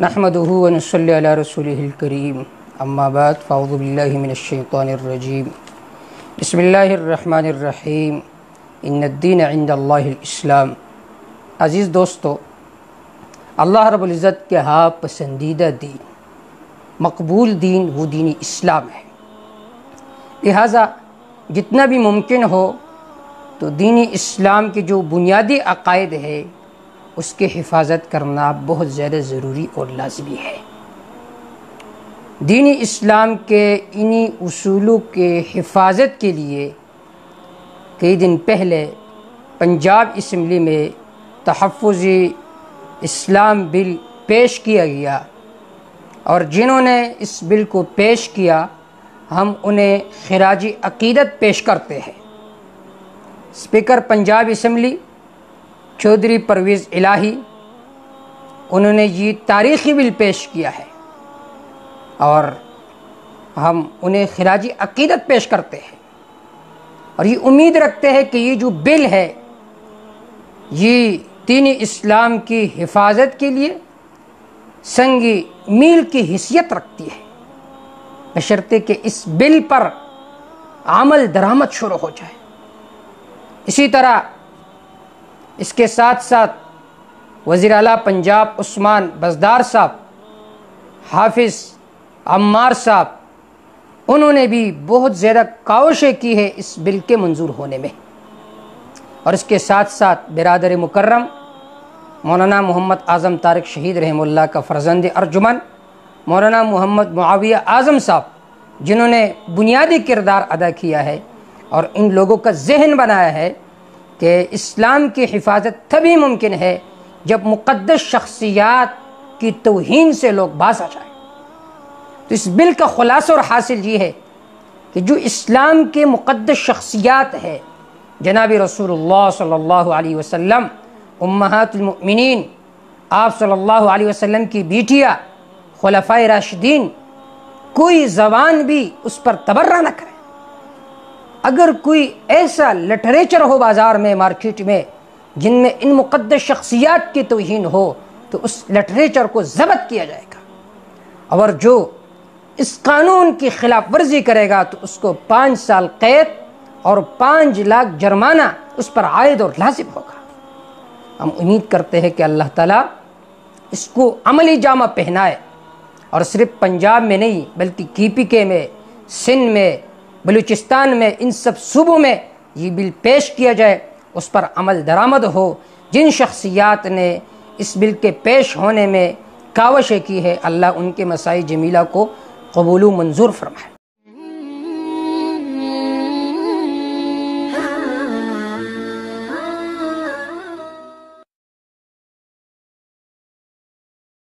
نحمدہ ونصلی علی رسولہ الکریم اما بعد فاعوذ باللہ من الشیطان الرجیم بسم اللہ الرحمن الرحیم ان الدین عند اللہ الاسلام۔ عزیز دوستو، اللہ رب العزت کے ہاں پسندیدہ دین، مقبول دین وہ دین اسلام ہے۔ لہٰذا جتنا بھی ممکن ہو تو دین اسلام کے جو بنیادی عقائد ہے اس کی حفاظت کرنا بہت زیادہ ضروری اور لازمی ہے۔ دین اسلام کے انہی اصولوں کے حفاظت کے لیے کئی دن پہلے پنجاب اسمبلی میں تحفظ اسلام بل پیش کیا گیا، اور جنہوں نے اس بل کو پیش کیا ہم انہیں خراج عقیدت پیش کرتے ہیں۔ اسپیکر پنجاب اسمبلی چودھری پرویز الہی، انہوں نے یہ تاریخی بل پیش کیا ہے اور ہم انہیں خراج عقیدت پیش کرتے ہیں، اور یہ امید رکھتے ہیں کہ یہ جو بل ہے یہ دین اسلام کی حفاظت کے لیے سنگ میل کی حیثیت رکھتی ہے، بشرطے کہ اس بل پر عمل درآمد شروع ہو جائے۔ اسی طرح اس کے ساتھ ساتھ وزیر اعلیٰ پنجاب عثمان بزدار صاحب، حافظ عمار صاحب، انہوں نے بھی بہت زیادہ کاوشیں کی ہے اس بل کے منظور ہونے میں، اور اس کے ساتھ ساتھ برادر مکرم مولانا محمد اعظم طارق شہید رحمہ اللہ کا فرزند ارجمن مولانا محمد معاویہ اعظم صاحب، جنہوں نے بنیادی کردار ادا کیا ہے اور ان لوگوں کا ذہن بنایا ہے کہ اسلام کی حفاظت تبھی ممکن ہے جب مقدس شخصیات کی توہین سے لوگ باز آ جائیں۔ تو اس بل کا خلاصہ اور حاصل یہ ہے کہ جو اسلام کے مقدس شخصیات ہے، جناب رسول اللہ صلی اللہ علیہ وسلم، امہات المؤمنین، آپ صلی اللہ علیہ وسلم کی بیٹیاں، خلفائے راشدین، کوئی زبان بھی اس پر تبرہ نہ کرے۔ اگر کوئی ایسا لٹریچر ہو بازار میں، مارکیٹ میں، جن میں ان مقدس شخصیات کی توہین ہو تو اس لٹریچر کو ضبط کیا جائے گا، اور جو اس قانون کی خلاف ورزی کرے گا تو اس کو 5 سال قید اور 5 لاکھ جرمانہ اس پر عائد اور لازم ہوگا۔ ہم امید کرتے ہیں کہ اللہ تعالیٰ اس کو عملی جامہ پہنائے، اور صرف پنجاب میں نہیں بلکہ KPK میں، سندھ میں، بلوچستان میں، ان سب صوبوں میں یہ بل پیش کیا جائے، اس پر عمل درآمد ہو۔ جن شخصیات نے اس بل کے پیش ہونے میں کاوشیں کی ہے، اللہ ان کے مساعی جمیلہ کو قبول و منظور فرمائے۔